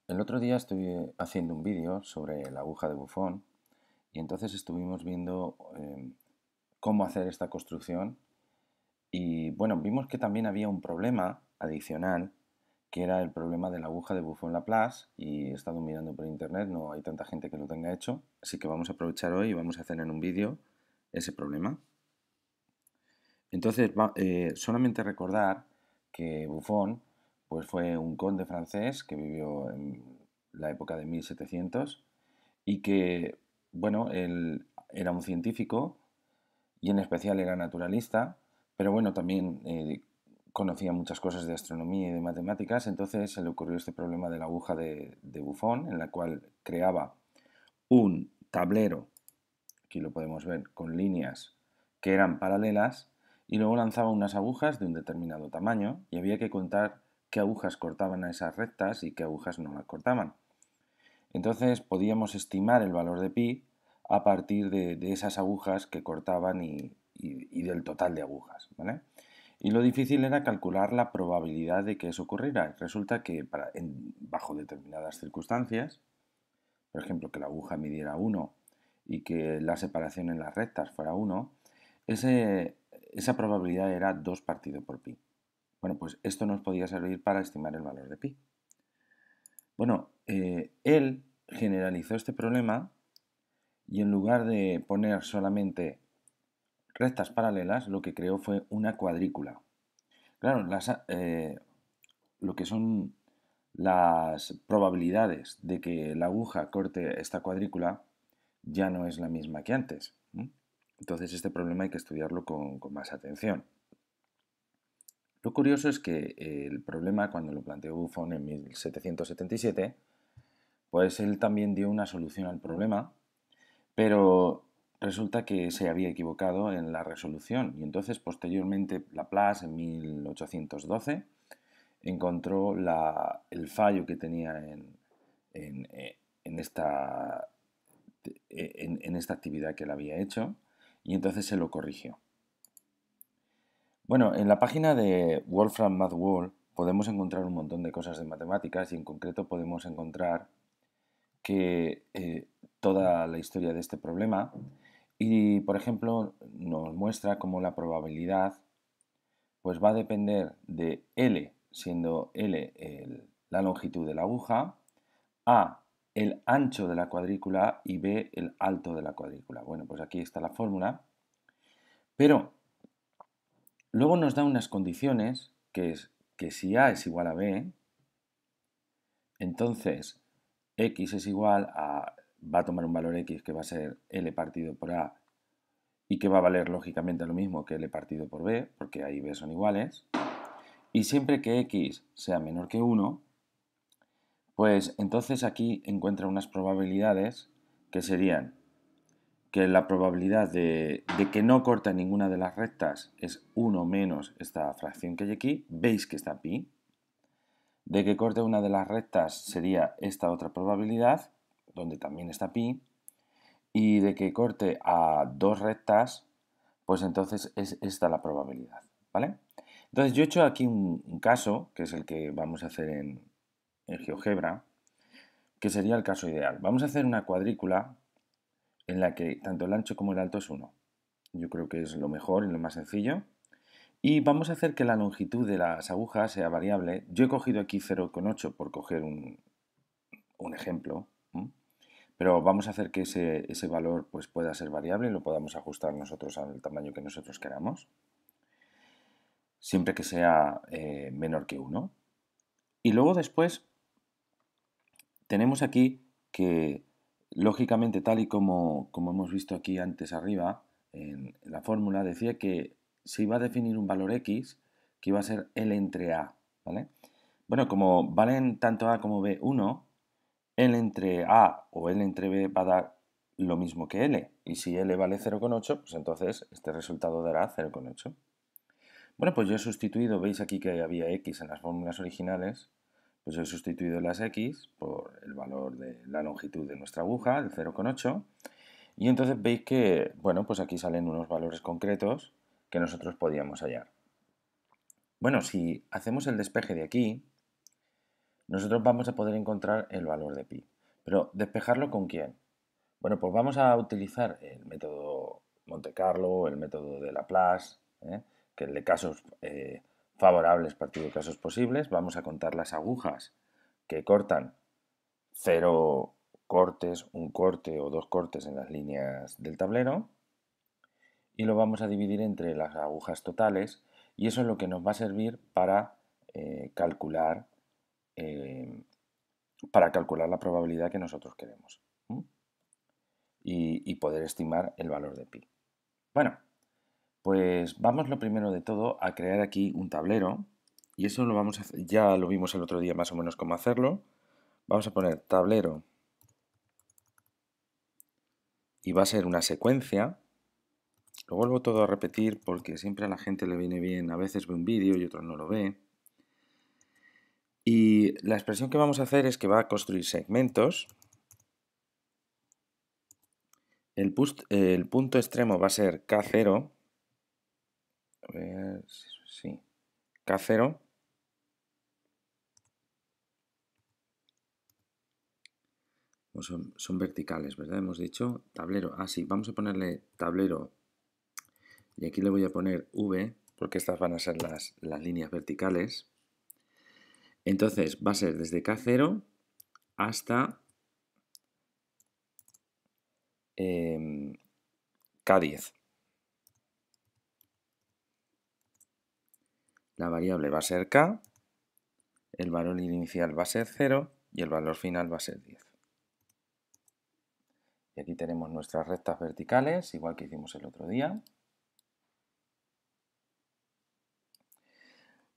El otro día estuve haciendo un vídeo sobre la aguja de bufón y entonces estuvimos viendo cómo hacer esta construcción y bueno, vimos que también había un problema adicional que era el problema de la aguja de bufón Laplace y he estado mirando por internet, no hay tanta gente que lo tenga hecho, así que vamos a aprovechar hoy y vamos a hacer en un vídeo ese problema. Entonces, solamente recordar que Buffon pues fue un conde francés que vivió en la época de 1700 y que, bueno, él era un científico y en especial era naturalista, pero bueno, también conocía muchas cosas de astronomía y de matemáticas, entonces se le ocurrió este problema de la aguja de Buffon, en la cual creaba un tablero, aquí lo podemos ver, con líneas que eran paralelas y luego lanzaba unas agujas de un determinado tamaño y había que contar qué agujas cortaban a esas rectas y qué agujas no las cortaban. Entonces podíamos estimar el valor de pi a partir de esas agujas que cortaban y del total de agujas, ¿vale? Y lo difícil era calcular la probabilidad de que eso ocurriera. Resulta que bajo determinadas circunstancias, por ejemplo, que la aguja midiera 1 y que la separación en las rectas fuera 1, esa probabilidad era 2 partido por pi. Bueno, pues esto nos podía servir para estimar el valor de pi. Bueno, él generalizó este problema y en lugar de poner solamente rectas paralelas, lo que creó fue una cuadrícula. Claro, lo que son las probabilidades de que la aguja corte esta cuadrícula ya no es la misma que antes. Entonces este problema hay que estudiarlo con más atención. Lo curioso es que el problema, cuando lo planteó Buffon en 1777, pues él también dio una solución al problema, pero resulta que se había equivocado en la resolución y entonces posteriormente Laplace en 1812 encontró el fallo que tenía en, eh, en esta, en esta actividad que él había hecho y entonces se lo corrigió. Bueno, en la página de Wolfram Math World podemos encontrar un montón de cosas de matemáticas y en concreto podemos encontrar que toda la historia de este problema y, por ejemplo, nos muestra cómo la probabilidad pues va a depender de L, siendo L la longitud de la aguja, A el ancho de la cuadrícula y B el alto de la cuadrícula. Bueno, pues aquí está la fórmula, pero luego nos da unas condiciones que es que si A es igual a B, entonces X es igual a, va a tomar un valor X que va a ser L partido por A y que va a valer lógicamente lo mismo que L partido por B, porque A y B son iguales. Y siempre que X sea menor que 1, pues entonces aquí encuentra unas probabilidades que serían que la probabilidad de que no corte ninguna de las rectas es 1 menos esta fracción que hay aquí, veis que está pi, de que corte una de las rectas sería esta otra probabilidad, donde también está pi, y de que corte a dos rectas, pues entonces es esta la probabilidad, ¿vale? Entonces yo he hecho aquí un caso, que es el que vamos a hacer en GeoGebra, que sería el caso ideal. Vamos a hacer una cuadrícula en la que tanto el ancho como el alto es 1. Yo creo que es lo mejor y lo más sencillo. Y vamos a hacer que la longitud de las agujas sea variable. Yo he cogido aquí 0,8 por coger un ejemplo, pero vamos a hacer que ese valor pues, pueda ser variable y lo podamos ajustar nosotros al tamaño que nosotros queramos, siempre que sea menor que 1. Y luego después tenemos aquí que, lógicamente, tal y como hemos visto aquí antes arriba, en la fórmula, decía que se iba a definir un valor x que iba a ser L entre A, ¿vale? Bueno, como valen tanto A como B 1, L entre A o L entre B va a dar lo mismo que L. Y si L vale 0,8, pues entonces este resultado dará 0,8. Bueno, pues yo he sustituido, veis aquí que había x en las fórmulas originales, pues he sustituido las x por el valor de la longitud de nuestra aguja, el 0,8, y entonces veis que, bueno, pues aquí salen unos valores concretos que nosotros podíamos hallar. Bueno, si hacemos el despeje de aquí, nosotros vamos a poder encontrar el valor de pi. Pero ¿despejarlo con quién? Bueno, pues vamos a utilizar el método Monte Carlo, el método de Laplace, que el de casos favorables partido de casos posibles. Vamos a contar las agujas que cortan 0 cortes, un corte o 2 cortes en las líneas del tablero y lo vamos a dividir entre las agujas totales y eso es lo que nos va a servir calcular eh, para calcular la probabilidad que nosotros queremos y poder estimar el valor de pi. Bueno, pues vamos lo primero de todo a crear aquí un tablero y eso lo vamos a hacer, ya lo vimos el otro día más o menos cómo hacerlo. Vamos a poner tablero y va a ser una secuencia. Lo vuelvo todo a repetir porque siempre a la gente le viene bien, a veces ve un vídeo y otros no lo ve. Y la expresión que vamos a hacer es que va a construir segmentos. El punto extremo va a ser K0. A ver, sí, K0. Son verticales, ¿verdad? Hemos dicho tablero. Ah, sí, vamos a ponerle tablero. Y aquí le voy a poner V, porque estas van a ser las líneas verticales. Entonces va a ser desde K0 hasta K10. La variable va a ser K, el valor inicial va a ser 0 y el valor final va a ser 10. Y aquí tenemos nuestras rectas verticales, igual que hicimos el otro día.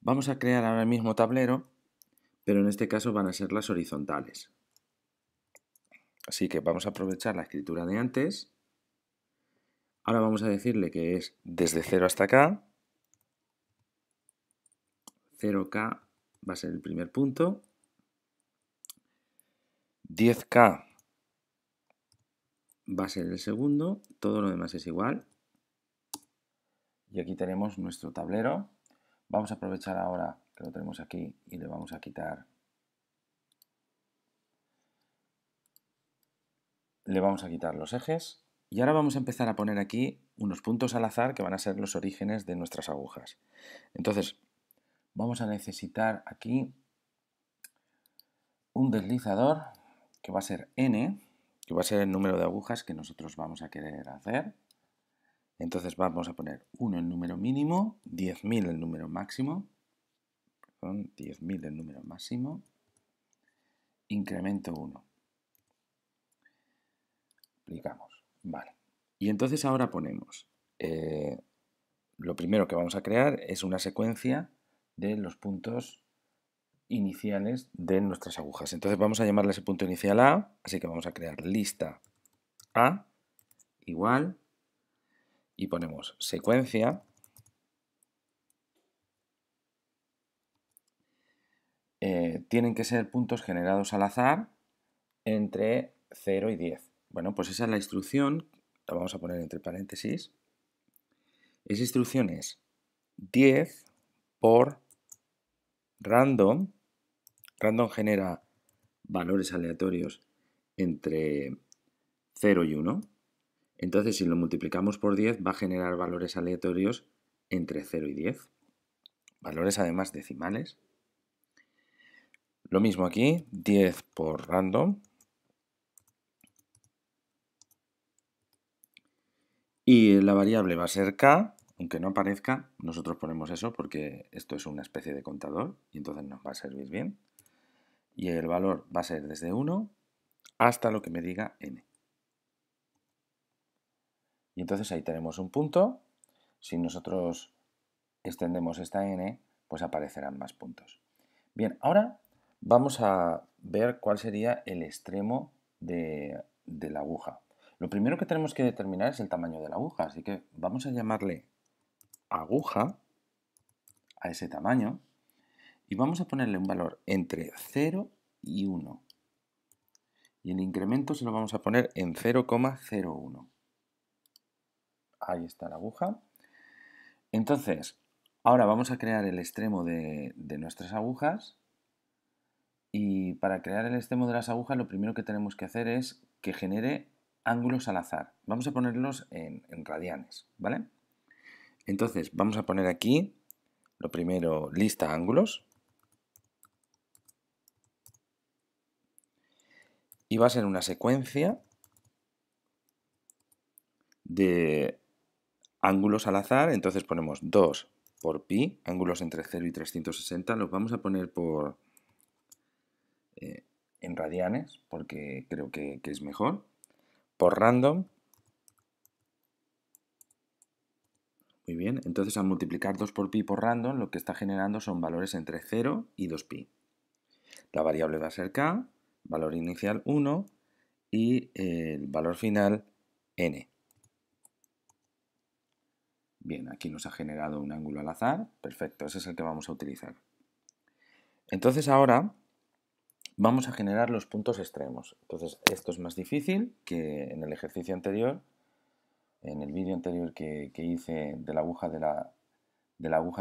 Vamos a crear ahora el mismo tablero, pero en este caso van a ser las horizontales. Así que vamos a aprovechar la escritura de antes. Ahora vamos a decirle que es desde 0 hasta acá. 0K va a ser el primer punto. 10K va a ser el segundo. Todo lo demás es igual. Y aquí tenemos nuestro tablero. Vamos a aprovechar ahora que lo tenemos aquí y le vamos a quitar. Le vamos a quitar los ejes. Y ahora vamos a empezar a poner aquí unos puntos al azar que van a ser los orígenes de nuestras agujas. Entonces, vamos a necesitar aquí un deslizador que va a ser n, que va a ser el número de agujas que nosotros vamos a querer hacer. Entonces vamos a poner 1 el número mínimo, 10.000 el número máximo, perdón, 10.000 el número máximo, incremento 1. Aplicamos, vale. Y entonces ahora ponemos, lo primero que vamos a crear es una secuencia de los puntos iniciales de nuestras agujas. Entonces vamos a llamarle ese punto inicial A, así que vamos a crear lista A igual y ponemos secuencia. Tienen que ser puntos generados al azar entre 0 y 10. Bueno, pues esa es la instrucción, la vamos a poner entre paréntesis. Esa instrucción es 10 por random. Random genera valores aleatorios entre 0 y 1. Entonces, si lo multiplicamos por 10, va a generar valores aleatorios entre 0 y 10. Valores además decimales. Lo mismo aquí, 10 por random. Y la variable va a ser k, aunque no aparezca, nosotros ponemos eso porque esto es una especie de contador y entonces nos va a servir bien. Y el valor va a ser desde 1 hasta lo que me diga n. Y entonces ahí tenemos un punto. Si nosotros extendemos esta n, pues aparecerán más puntos. Bien, ahora vamos a ver cuál sería el extremo de la aguja. Lo primero que tenemos que determinar es el tamaño de la aguja, así que vamos a llamarle aguja a ese tamaño y vamos a ponerle un valor entre 0 y 1. Y el incremento se lo vamos a poner en 0,01. Ahí está la aguja. Entonces, ahora vamos a crear el extremo de nuestras agujas Y para crear el extremo de las agujas lo primero que tenemos que hacer es que genere ángulos al azar. Vamos a ponerlos en radianes, ¿vale? Entonces vamos a poner aquí, lo primero, lista ángulos. Y va a ser una secuencia de ángulos al azar. Entonces ponemos 2 por pi, ángulos entre 0 y 360. Los vamos a poner en radianes, porque creo que es mejor. Por random. Muy bien, entonces al multiplicar 2 por pi por random, lo que está generando son valores entre 0 y 2pi. La variable va a ser k, valor inicial 1 y el valor final n. Bien, aquí nos ha generado un ángulo al azar. Perfecto, ese es el que vamos a utilizar. Entonces ahora vamos a generar los puntos extremos. Entonces esto es más difícil que en el ejercicio anterior, en el vídeo anterior que hice de la aguja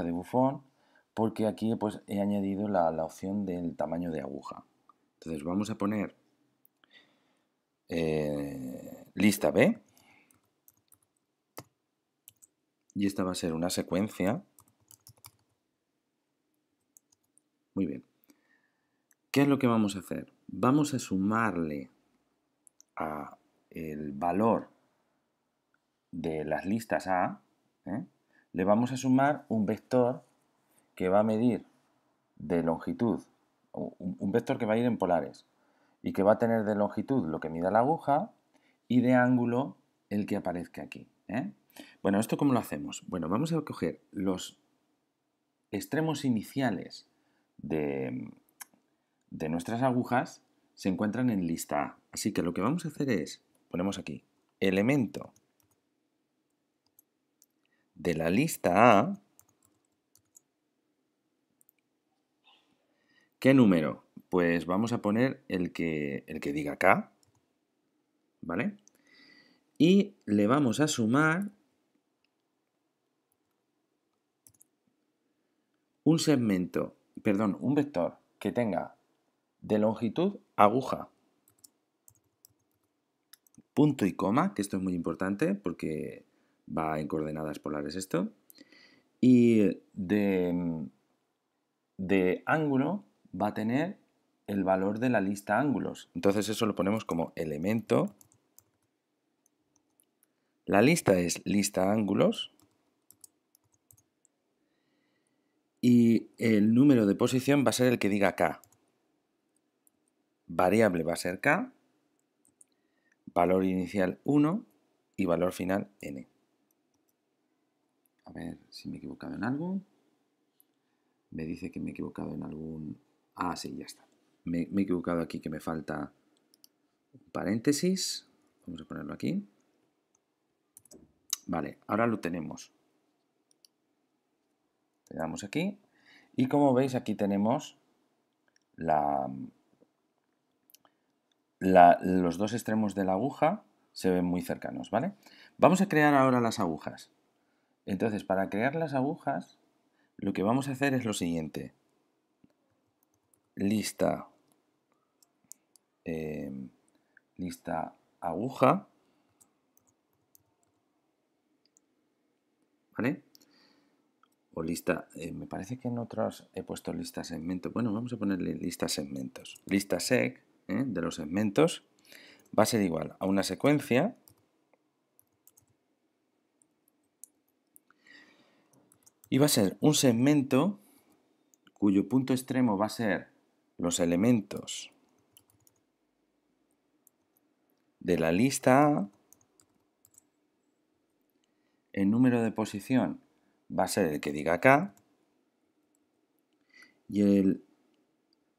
de Buffon, porque aquí pues he añadido la opción del tamaño de aguja. Entonces vamos a poner lista B, y esta va a ser una secuencia. Muy bien. ¿Qué es lo que vamos a hacer? Vamos a sumarle a el valor de las listas A, le vamos a sumar un vector que va a medir de longitud, un vector que va a ir en polares y que va a tener de longitud lo que mida la aguja y de ángulo el que aparezca aquí. Bueno, ¿esto cómo lo hacemos? Bueno, vamos a coger los extremos iniciales de nuestras agujas, se encuentran en lista A. Así que lo que vamos a hacer es, ponemos aquí, elemento de la lista A. ¿Qué número? Pues vamos a poner el que diga K, ¿vale? Y le vamos a sumar un segmento, perdón, un vector que tenga de longitud aguja, punto y coma, que esto es muy importante porque va en coordenadas polares esto, y de ángulo va a tener el valor de la lista ángulos. Entonces eso lo ponemos como elemento. La lista es lista ángulos y el número de posición va a ser el que diga K. Variable va a ser K, valor inicial 1 y valor final n. A ver si me he equivocado en algo. Me dice que me he equivocado en algún... Ah, sí, ya está. Me he equivocado aquí, que me falta un paréntesis. Vamos a ponerlo aquí. Vale, ahora lo tenemos. Le damos aquí. Y como veis, aquí tenemos los dos extremos de la aguja. Se ven muy cercanos, ¿vale? Vamos a crear ahora las agujas. Entonces, para crear las agujas, lo que vamos a hacer es lo siguiente. Lista aguja, ¿vale? O lista, me parece que en otros he puesto lista segmento. Bueno, vamos a ponerle lista segmentos. Lista seg, de los segmentos, va a ser igual a una secuencia y va a ser un segmento cuyo punto extremo va a ser los elementos de la lista A. El número de posición va a ser el que diga K y el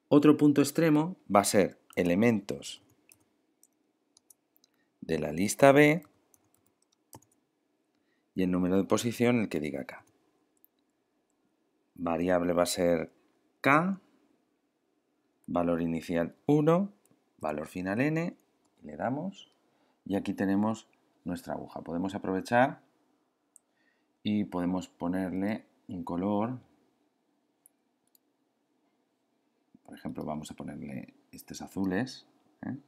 otro punto extremo va a ser elementos de la lista B y el número de posición el que diga K. Variable va a ser K, valor inicial 1, valor final n, le damos y aquí tenemos nuestra aguja. Podemos aprovechar y podemos ponerle un color. Por ejemplo, vamos a ponerle estos azules, ¿eh?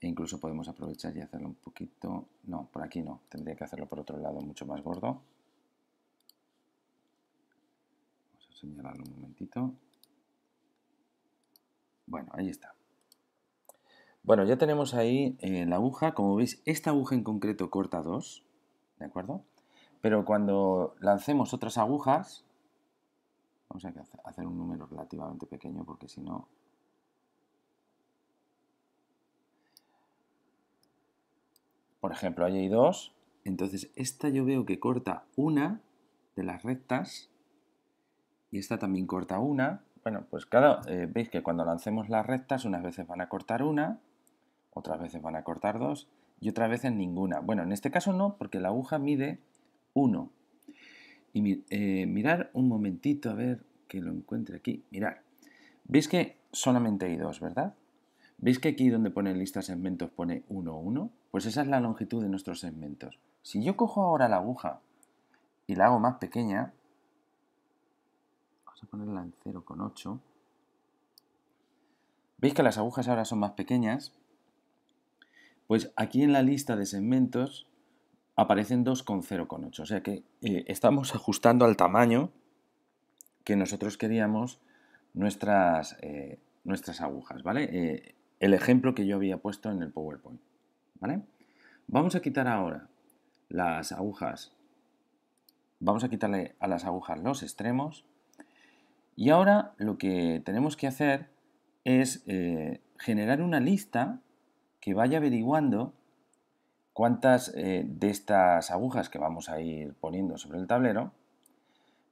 E incluso podemos aprovechar y hacerlo un poquito... No, por aquí no, tendría que hacerlo por otro lado mucho más gordo. Vamos a señalarlo un momentito. Bueno, ahí está. Bueno, ya tenemos ahí la aguja. Como veis, esta aguja en concreto corta 2, ¿de acuerdo? Pero cuando lancemos otras agujas, vamos a hacer un número relativamente pequeño porque si no... Por ejemplo, ahí hay 2, entonces esta yo veo que corta una de las rectas y esta también corta una. Bueno, pues veis que cuando lancemos las rectas unas veces van a cortar una, otras veces van a cortar 2 y otras veces ninguna. Bueno, en este caso no, porque la aguja mide 1. Y mirar un momentito, a ver que lo encuentre aquí. Mirad, veis que solamente hay 2, ¿verdad? ¿Veis que aquí donde pone lista segmentos pone 1, 1? Pues esa es la longitud de nuestros segmentos. Si yo cojo ahora la aguja y la hago más pequeña, vamos a ponerla en 0,8. ¿Veis que las agujas ahora son más pequeñas? Pues aquí en la lista de segmentos aparecen 2,0,8. O sea que estamos ajustando al tamaño que nosotros queríamos nuestras agujas, ¿vale? El ejemplo que yo había puesto en el PowerPoint, ¿vale? Vamos a quitar ahora las agujas, vamos a quitarle a las agujas los extremos y ahora lo que tenemos que hacer es generar una lista que vaya averiguando cuántas de estas agujas que vamos a ir poniendo sobre el tablero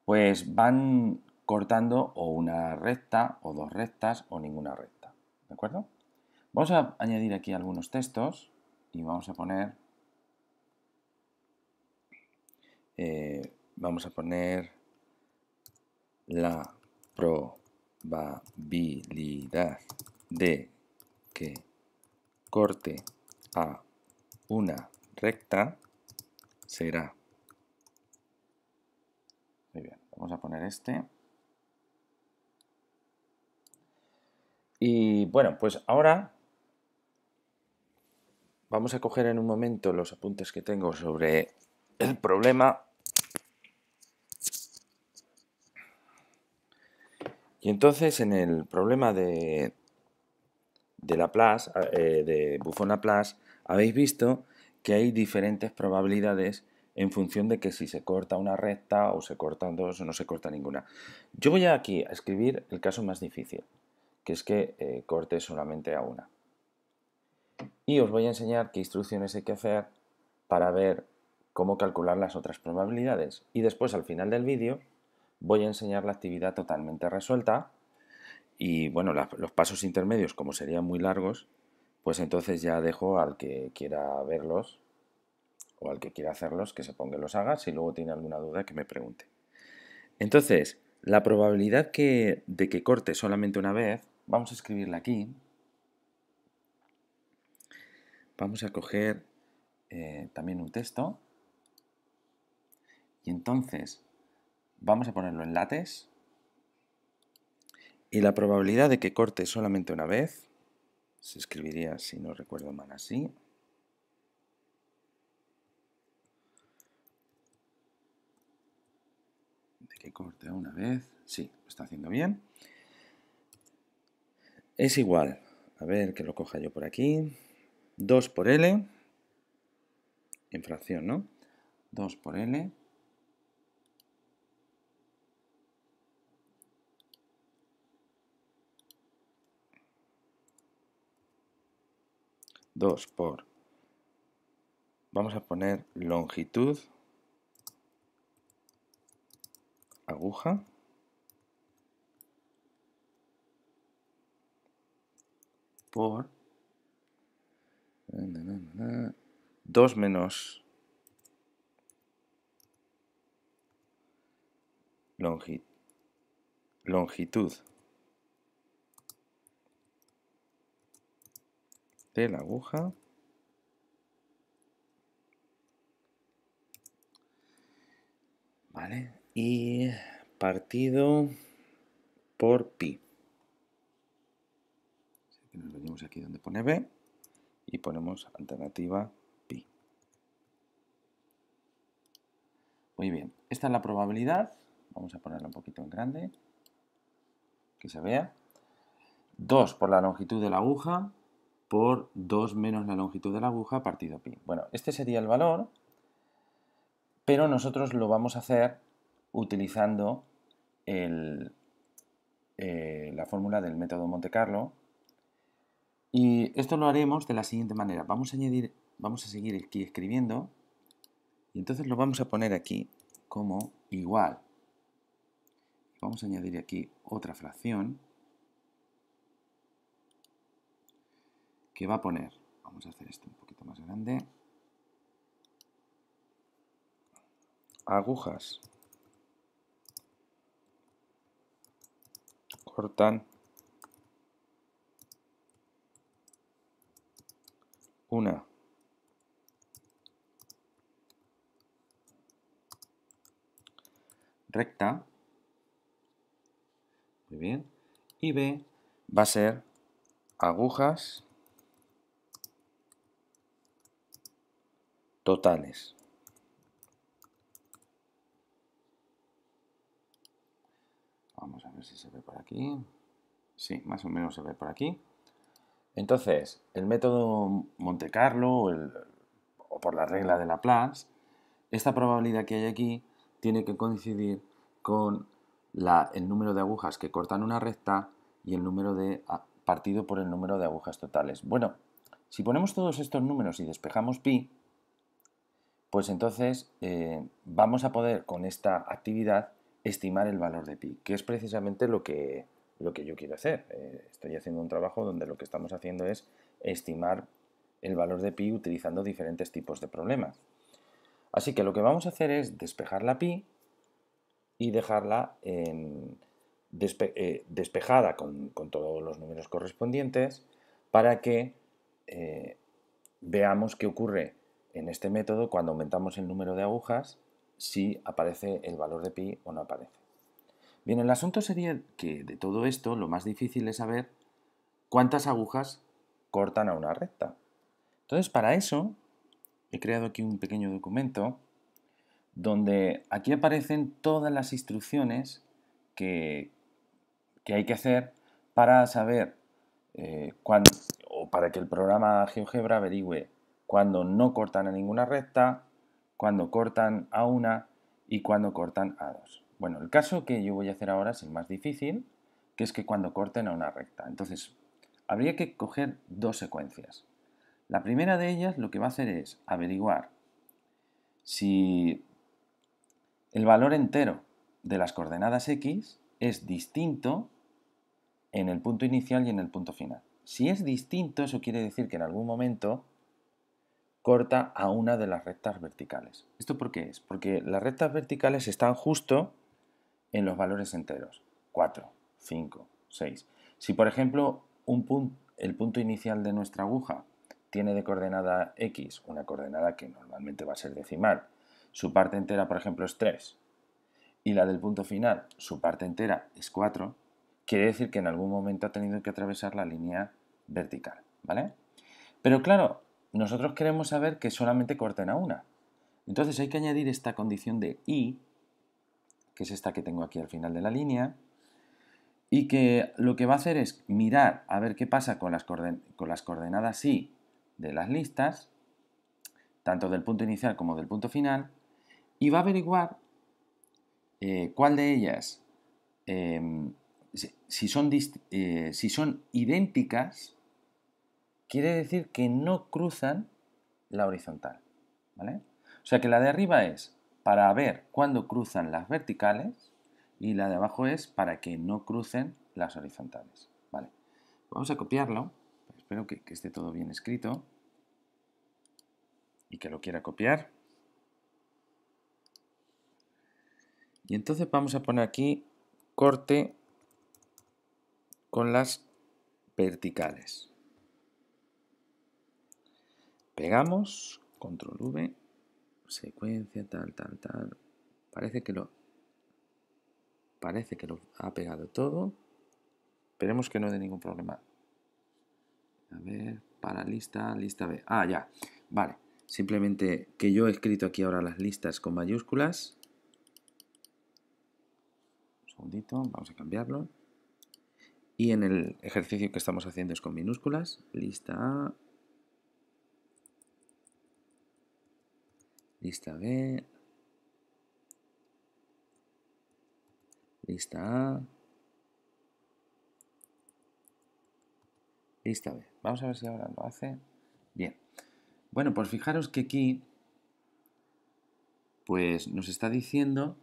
pues van cortando o una recta o dos rectas o ninguna recta, ¿de acuerdo? Vamos a añadir aquí algunos textos y vamos a poner la probabilidad de que corte a una recta será. Muy bien, vamos a poner este. Y bueno, pues ahora vamos a coger en un momento los apuntes que tengo sobre el problema. Y entonces en el problema de Laplace, de Buffon-Laplace, habéis visto que hay diferentes probabilidades en función de que si se corta una recta o se cortan dos o no se corta ninguna. Yo voy aquí a escribir el caso más difícil, que es que corte solamente a una. Y os voy a enseñar qué instrucciones hay que hacer para ver cómo calcular las otras probabilidades. Y después, al final del vídeo, voy a enseñar la actividad totalmente resuelta. Y bueno, los pasos intermedios, como serían muy largos, pues entonces ya dejo al que quiera verlos o al que quiera hacerlos que se ponga y los haga. Si luego tiene alguna duda, que me pregunte. Entonces, la probabilidad de que corte solamente una vez, vamos a escribirla aquí. Vamos a coger también un texto y entonces vamos a ponerlo en lates y la probabilidad de que corte solamente una vez se escribiría, si no recuerdo mal, así. De que corte una vez, sí, lo está haciendo bien. Es igual, a ver que lo coja yo por aquí, 2 por L, en fracción, ¿no? 2 por L 2 por, vamos a poner longitud, aguja, por 2 menos longitud de la aguja ¿vale? Y partido por pi. que nos venimos aquí donde pone B y ponemos alternativa pi. Muy bien, esta es la probabilidad. Vamos a ponerla un poquito en grande, que se vea. 2 por la longitud de la aguja por 2 menos la longitud de la aguja partido pi. Bueno, este sería el valor, pero nosotros lo vamos a hacer utilizando la fórmula del método Monte Carlo. Y esto lo haremos de la siguiente manera. Vamos a seguir aquí escribiendo y entonces lo vamos a poner aquí como igual. Vamos a añadir aquí otra fracción que va a poner, vamos a hacer esto un poquito más grande, agujas cortan una recta, muy bien, y B va a ser agujas totales. Vamos a ver si se ve por aquí. Sí, más o menos se ve por aquí. Entonces, el método Monte Carlo o por la regla de Laplace, esta probabilidad que hay aquí tiene que coincidir con el número de agujas que cortan una recta y el número partido por el número de agujas totales. Bueno, si ponemos todos estos números y despejamos pi, pues entonces vamos a poder con esta actividad estimar el valor de pi, que es precisamente lo que yo quiero hacer. Estoy haciendo un trabajo donde lo que estamos haciendo es estimar el valor de pi utilizando diferentes tipos de problemas. Así que lo que vamos a hacer es despejar la pi y dejarla despejada con todos los números correspondientes para que veamos qué ocurre en este método cuando aumentamos el número de agujas, si aparece el valor de pi o no aparece. Bien, el asunto sería que de todo esto lo más difícil es saber cuántas agujas cortan a una recta. Entonces, para eso he creado aquí un pequeño documento donde aquí aparecen todas las instrucciones que hay que hacer para saber o para que el programa GeoGebra averigüe cuando no cortan a ninguna recta, cuando cortan a una y cuando cortan a dos. Bueno, el caso que yo voy a hacer ahora es el más difícil, que es que cuando corten a una recta. Entonces, habría que coger dos secuencias. La primera de ellas lo que va a hacer es averiguar si el valor entero de las coordenadas x es distinto en el punto inicial y en el punto final. Si es distinto, eso quiere decir que en algún momento corta a una de las rectas verticales. ¿Esto por qué es? Porque las rectas verticales están justo en los valores enteros. 4, 5, 6. Si por ejemplo el punto inicial de nuestra aguja tiene de coordenada x una coordenada que normalmente va a ser decimal, su parte entera por ejemplo es 3 y la del punto final su parte entera es 4, quiere decir que en algún momento ha tenido que atravesar la línea vertical, ¿vale? Pero claro, nosotros queremos saber que solamente corten a una. Entonces hay que añadir esta condición de i, que es esta que tengo aquí al final de la línea, y que lo que va a hacer es mirar a ver qué pasa con las coordenadas i de las listas, tanto del punto inicial como del punto final, y va a averiguar cuál de ellas, si son idénticas, quiere decir que no cruzan la horizontal, ¿vale? O sea que la de arriba es para ver cuándo cruzan las verticales y la de abajo es para que no crucen las horizontales, ¿vale? Vamos a copiarlo, espero que esté todo bien escrito y que lo quiera copiar. Y entonces vamos a poner aquí corte con las verticales. Pegamos, control V, secuencia, tal. Parece que lo ha pegado todo. Esperemos que no dé ningún problema A ver, para lista, lista B. Ah, ya, vale. Simplemente que yo he escrito aquí ahora las listas con mayúsculas. Un segundito, vamos a cambiarlo. Y en el ejercicio que estamos haciendo es con minúsculas. Lista A. Lista B. Lista A. Lista B. Vamos a ver si ahora lo hace. Bien. Bueno, pues fijaros que aquí pues nos está diciendo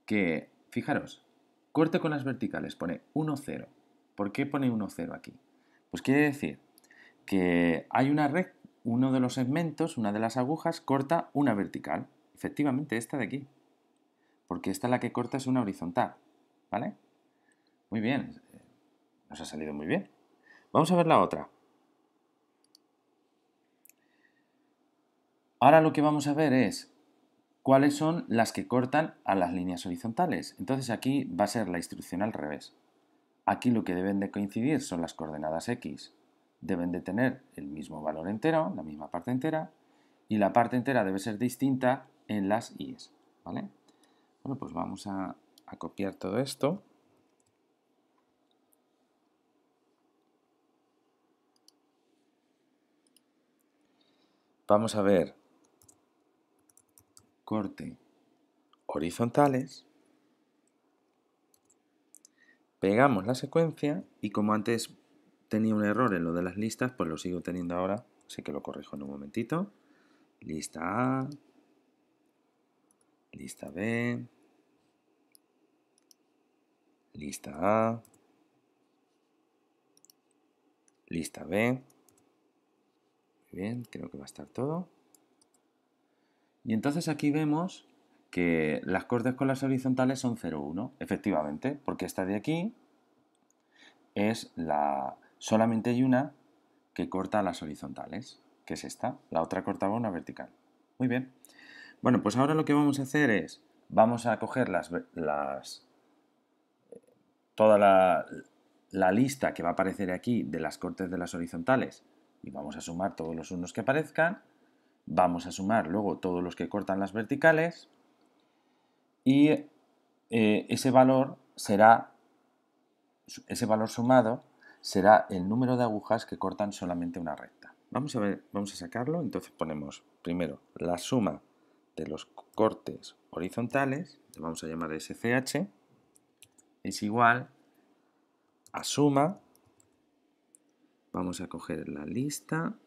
que, fijaros, corte con las verticales, pone 1, 0. ¿Por qué pone 1, 0 aquí? Pues quiere decir que hay una red, uno de los segmentos, una de las agujas, corta una vertical. Efectivamente, esta de aquí. Porque esta la que corta es una horizontal. ¿Vale? Muy bien. Nos ha salido muy bien. Vamos a ver la otra. Ahora lo que vamos a ver es cuáles son las que cortan a las líneas horizontales. Entonces aquí va a ser la instrucción al revés. Aquí lo que deben de coincidir son las coordenadas x. Deben de tener el mismo valor entero, la misma parte entera, y la parte entera debe ser distinta en las y's. ¿Vale? Bueno, pues vamos a copiar todo esto. Vamos a ver corte horizontales. Pegamos la secuencia y como antes tenía un error en lo de las listas, pues lo sigo teniendo ahora, así que lo corrijo en un momentito. Lista A, lista B, lista A, lista B. Muy bien, creo que va a estar todo. Y entonces aquí vemos que las cortes con las horizontales son 0, 1, efectivamente, porque esta de aquí es solamente hay una que corta las horizontales, que es esta. La otra cortaba una vertical. Muy bien. Bueno, pues ahora lo que vamos a hacer es, vamos a coger toda la lista que va a aparecer aquí de las cortes de las horizontales y vamos a sumar todos los unos que aparezcan. Vamos a sumar luego todos los que cortan las verticales y ese valor sumado será el número de agujas que cortan solamente una recta. Vamos a ver, vamos a sacarlo. Entonces ponemos primero la suma de los cortes horizontales, que vamos a llamar SCH, es igual a suma. Vamos a coger la lista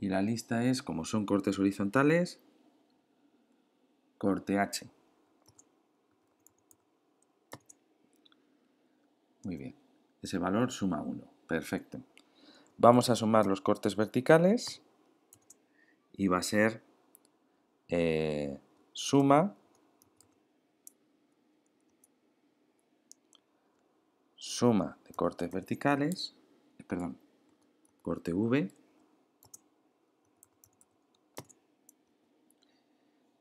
y la lista es, como son cortes horizontales, corte H. Muy bien. Ese valor suma 1. Perfecto. Vamos a sumar los cortes verticales y va a ser suma de cortes verticales, perdón, corte V,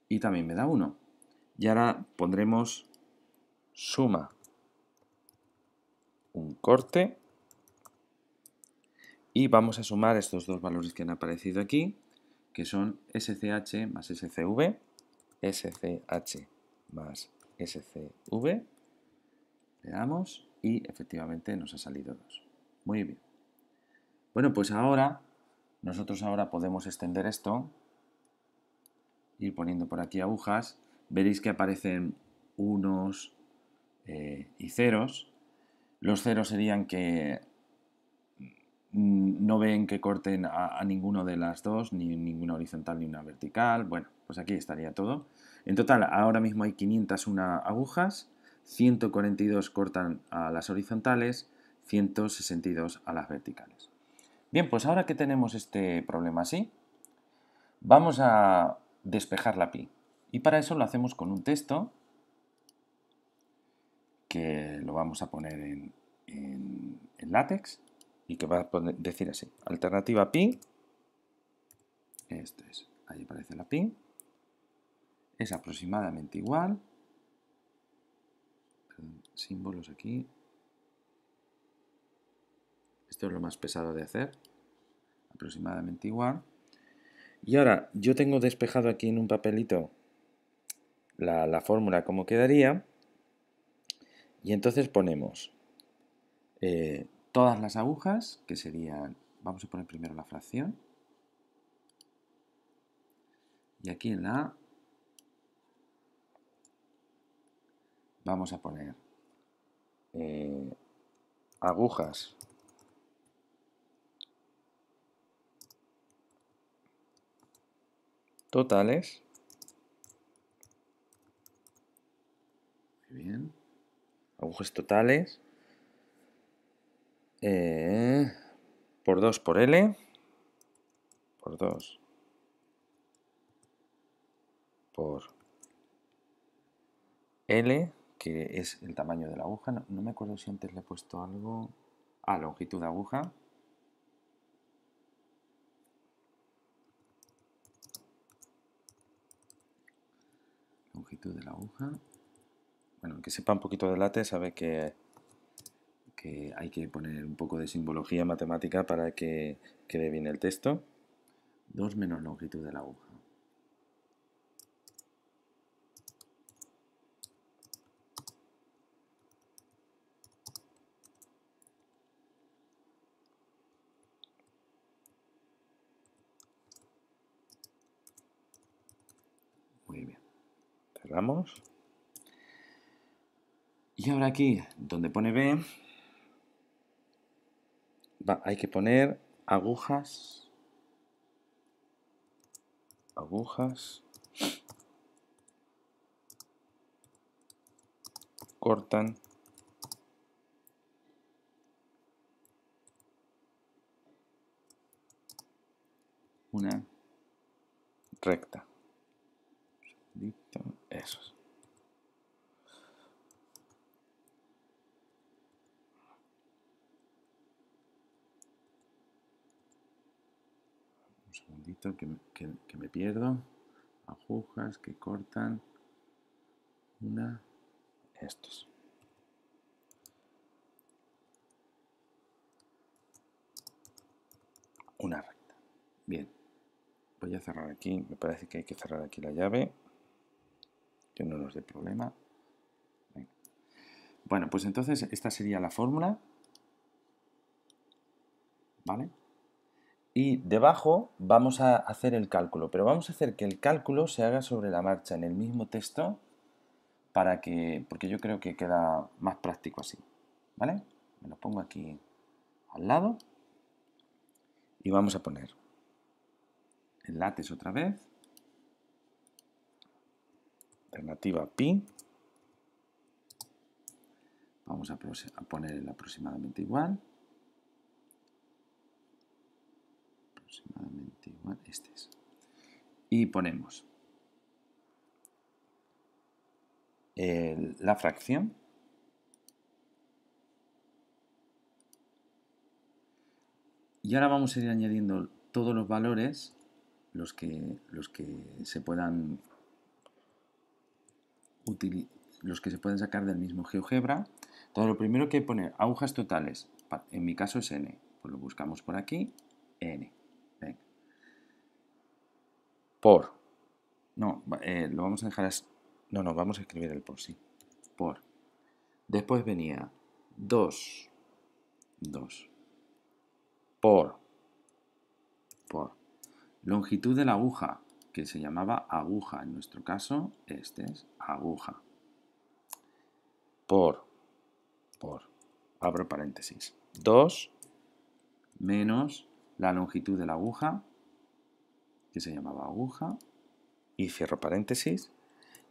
y también me da 1. Y ahora pondremos suma un corte y vamos a sumar estos dos valores que han aparecido aquí, que son SCH más SCV, SCH más SCV. Le damos y efectivamente nos ha salido 2. Muy bien. Bueno, pues nosotros ahora podemos extender esto, ir poniendo por aquí agujas. Veréis que aparecen unos y ceros. Los ceros serían que no ven que corten a ninguno de las dos, ni ninguna horizontal ni una vertical. Bueno, pues aquí estaría todo. En total, ahora mismo hay 501 agujas, 142 cortan a las horizontales, 162 a las verticales. Bien, pues ahora que tenemos este problema así, vamos a despejar la pi. Y para eso lo hacemos con un texto que lo vamos a poner en LaTeX y que va a decir así: alternativa pi, esto es, ahí aparece la pi, es aproximadamente igual, símbolos aquí, esto es lo más pesado de hacer, aproximadamente igual. Y ahora yo tengo despejado aquí en un papelito la fórmula como quedaría. Y entonces ponemos todas las agujas, que serían, vamos a poner primero la fracción. Y aquí en la A vamos a poner agujas totales. Muy bien. Agujas totales. Por 2 por L. Por 2 por L, que es el tamaño de la aguja. No me acuerdo si antes le he puesto algo. Ah, longitud de aguja. Longitud de la aguja. Bueno, el que sepa un poquito de late sabe que hay que poner un poco de simbología matemática para que quede bien el texto. 2 menos longitud de la aguja. Muy bien. Cerramos. Y ahora aquí, donde pone B, hay que poner agujas. Agujas cortan una recta. Eso. Un segundito que me pierdo. Agujas que cortan una. Estos. Una recta. Bien. Voy a cerrar aquí. Me parece que hay que cerrar aquí la llave. Que no nos dé problema. Venga. Bueno, pues entonces esta sería la fórmula. ¿Vale? Y debajo vamos a hacer el cálculo, pero vamos a hacer que el cálculo se haga sobre la marcha en el mismo texto porque yo creo que queda más práctico así. ¿Vale? Me lo pongo aquí al lado y vamos a poner el látex otra vez, alternativa pi, vamos a poner el aproximadamente igual, este es, y ponemos la fracción, y ahora vamos a ir añadiendo todos los valores, los que se puedan sacar del mismo GeoGebra. Entonces lo primero que hay que poner agujas totales, en mi caso es n, pues lo buscamos por aquí, n. Venga. Por, no, lo vamos a dejar, no, vamos a escribir el por, sí, por. Después venía 2 por longitud de la aguja, que se llamaba aguja, en nuestro caso este es aguja, por, abro paréntesis, 2 menos la longitud de la aguja, que se llamaba aguja, y cierro paréntesis,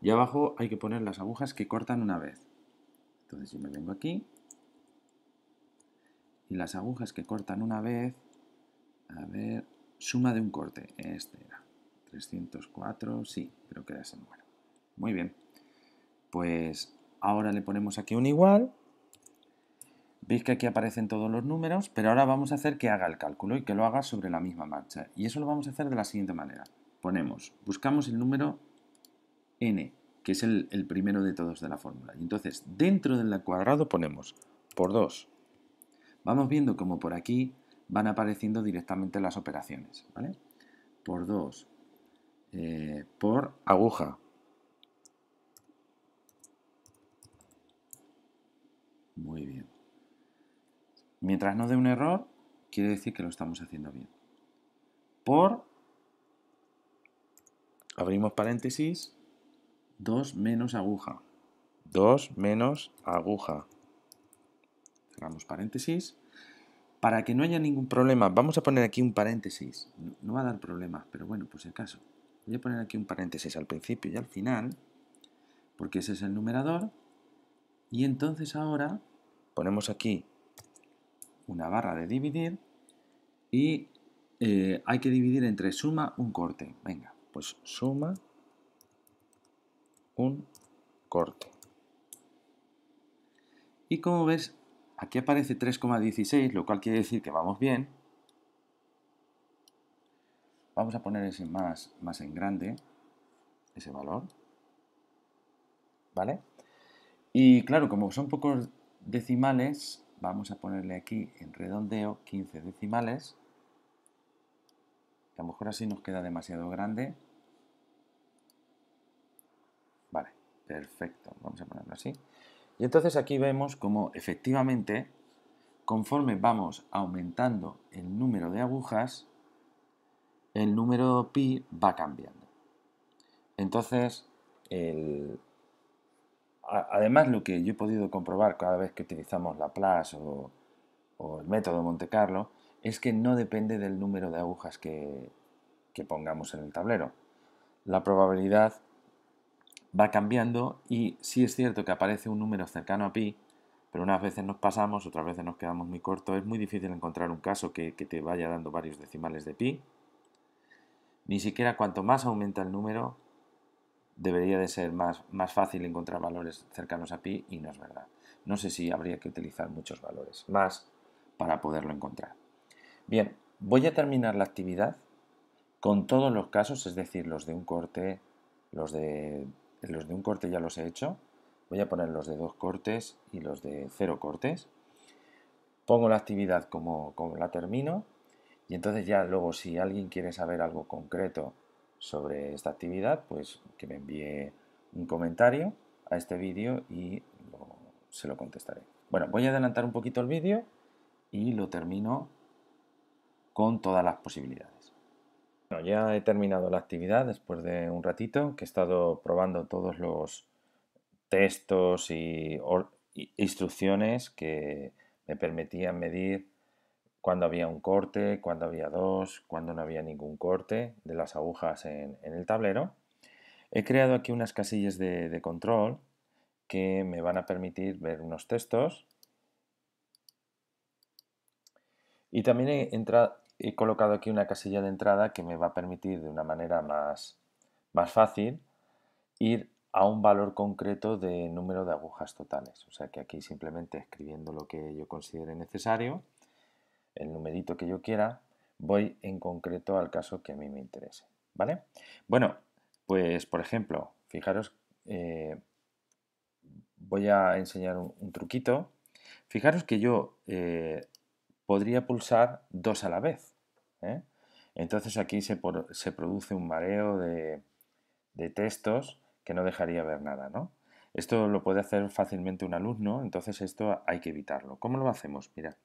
y abajo hay que poner las agujas que cortan una vez. Entonces yo me vengo aquí, y las agujas que cortan una vez, a ver, suma de un corte, este era, 304, sí, creo que era ese número. Muy bien, pues ahora le ponemos aquí un igual. Veis que aquí aparecen todos los números, pero ahora vamos a hacer que haga el cálculo y que lo haga sobre la misma marcha. Y eso lo vamos a hacer de la siguiente manera. Buscamos el número n, que es el primero de todos de la fórmula. Y entonces, dentro del cuadrado ponemos por 2. Vamos viendo como por aquí van apareciendo directamente las operaciones, ¿vale? Por 2, por aguja. Muy bien. Mientras no dé un error, quiere decir que lo estamos haciendo bien. Por, abrimos paréntesis, 2 menos aguja. 2 menos aguja. Cerramos paréntesis. Para que no haya ningún problema, vamos a poner aquí un paréntesis. No va a dar problemas, pero bueno, por si acaso. Voy a poner aquí un paréntesis al principio y al final, porque ese es el numerador. Y entonces ahora ponemos aquí una barra de dividir y hay que dividir entre suma un corte. Venga, pues suma un corte. Y como ves, aquí aparece 3,16, lo cual quiere decir que vamos bien. Vamos a poner ese más en grande, ese valor. ¿Vale? Y claro, como son pocos decimales, vamos a ponerle aquí en redondeo 15 decimales. Que a lo mejor así nos queda demasiado grande. Vale, perfecto. Vamos a ponerlo así. Y entonces aquí vemos como efectivamente, conforme vamos aumentando el número de agujas, el número pi va cambiando. Entonces, además lo que yo he podido comprobar cada vez que utilizamos Laplace o el método Monte Carlo es que no depende del número de agujas que pongamos en el tablero. La probabilidad va cambiando y sí es cierto que aparece un número cercano a pi, pero unas veces nos pasamos, otras veces nos quedamos muy cortos. Es muy difícil encontrar un caso que te vaya dando varios decimales de pi. Ni siquiera cuanto más aumenta el número, debería de ser más fácil encontrar valores cercanos a pi y no es verdad. No sé si habría que utilizar muchos valores más para poderlo encontrar. Bien, voy a terminar la actividad con todos los casos, es decir, los de un corte, los de un corte ya los he hecho. Voy a poner los de 2 cortes y los de 0 cortes. Pongo la actividad como la termino y entonces ya luego si alguien quiere saber algo concreto sobre esta actividad, pues que me envíe un comentario a este vídeo y se lo contestaré. Bueno, voy a adelantar un poquito el vídeo y lo termino con todas las posibilidades. Bueno, ya he terminado la actividad después de un ratito que he estado probando todos los textos y instrucciones que me permitían medir cuando había un corte, cuando había dos, cuando no había ningún corte de las agujas en el tablero. He creado aquí unas casillas de control que me van a permitir ver unos textos y también he colocado aquí una casilla de entrada que me va a permitir de una manera más fácil ir a un valor concreto de número de agujas totales. O sea que aquí simplemente escribiendo lo que yo considere necesario, el numerito que yo quiera, voy en concreto al caso que a mí me interese. ¿Vale? Bueno, pues por ejemplo, fijaros, voy a enseñar un truquito. Fijaros que yo podría pulsar dos a la vez. ¿Eh? Entonces aquí se produce un mareo de textos que no dejaría ver nada, ¿no? Esto lo puede hacer fácilmente un alumno, entonces esto hay que evitarlo. ¿Cómo lo hacemos? Mira,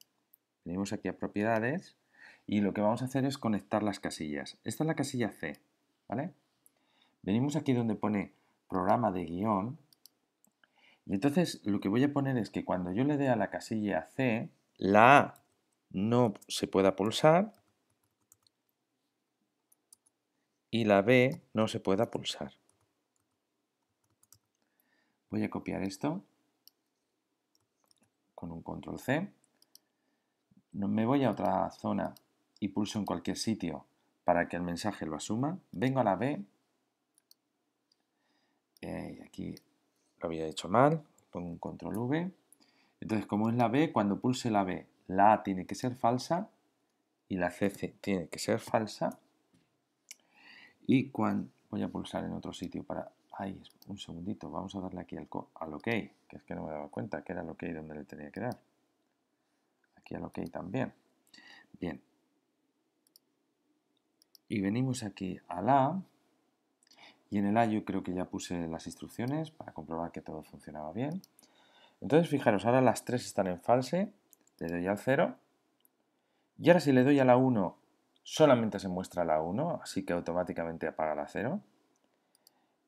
venimos aquí a propiedades y lo que vamos a hacer es conectar las casillas. Esta es la casilla C, ¿vale? Venimos aquí donde pone programa de guión y entonces lo que voy a poner es que cuando yo le dé a la casilla C, la A no se pueda pulsar y la B no se pueda pulsar. Voy a copiar esto con un control C. Me voy a otra zona y pulso en cualquier sitio para que el mensaje lo asuma. Vengo a la B. Aquí lo había hecho mal. Pongo un control V. Entonces, como es la B, cuando pulse la B, la A tiene que ser falsa y la C tiene que ser falsa. Y cuando voy a pulsar en otro sitio para... Ahí, un segundito. Vamos a darle aquí al OK, que es que no me daba cuenta que era el OK donde le tenía que dar. Aquí al OK también. Bien. Y venimos aquí al A. Y en el A yo creo que ya puse las instrucciones para comprobar que todo funcionaba bien. Entonces, fijaros, ahora las 3 están en false. Le doy al 0. Y ahora si le doy a la 1, solamente se muestra la 1, así que automáticamente apaga la 0.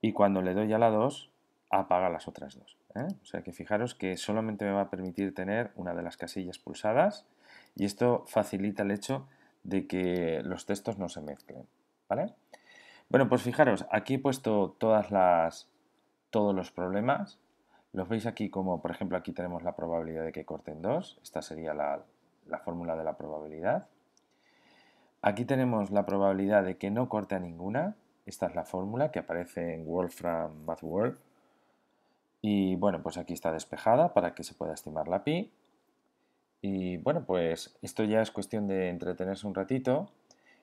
Y cuando le doy a la 2, apaga las otras dos. O sea que fijaros que solamente me va a permitir tener una de las casillas pulsadas y esto facilita el hecho de que los textos no se mezclen. ¿Vale? Bueno, pues fijaros, aquí he puesto todos los problemas. Los veis aquí como, por ejemplo, aquí tenemos la probabilidad de que corten dos. Esta sería la fórmula de la probabilidad. Aquí tenemos la probabilidad de que no corte a ninguna. Esta es la fórmula que aparece en Wolfram Mathworld. Y bueno, pues aquí está despejada para que se pueda estimar la pi. Y bueno, pues esto ya es cuestión de entretenerse un ratito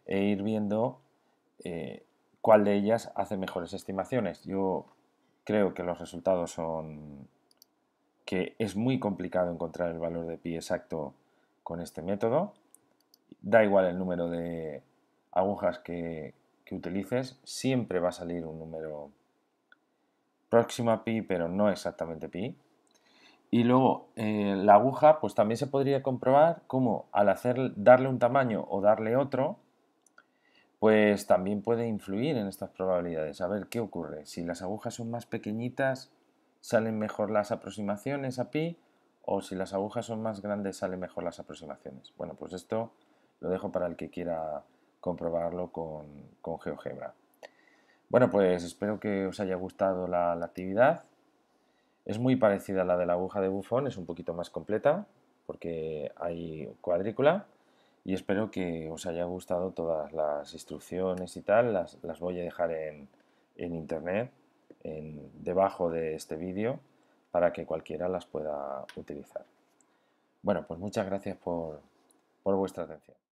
e ir viendo eh, cuál de ellas hace mejores estimaciones. Yo creo que los resultados son que es muy complicado encontrar el valor de pi exacto con este método. Da igual el número de agujas que utilices, siempre va a salir un número próximo a pi, pero no exactamente pi. Y luego la aguja, pues también se podría comprobar cómo al darle un tamaño o darle otro, pues también puede influir en estas probabilidades. A ver, ¿qué ocurre? Si las agujas son más pequeñitas, salen mejor las aproximaciones a pi, o si las agujas son más grandes, salen mejor las aproximaciones. Bueno, pues esto lo dejo para el que quiera comprobarlo con GeoGebra. Bueno, pues espero que os haya gustado la actividad. Es muy parecida a la de la aguja de bufón, es un poquito más completa porque hay cuadrícula y espero que os haya gustado todas las instrucciones y tal, las voy a dejar en internet, debajo de este vídeo, para que cualquiera las pueda utilizar. Bueno, pues muchas gracias por vuestra atención.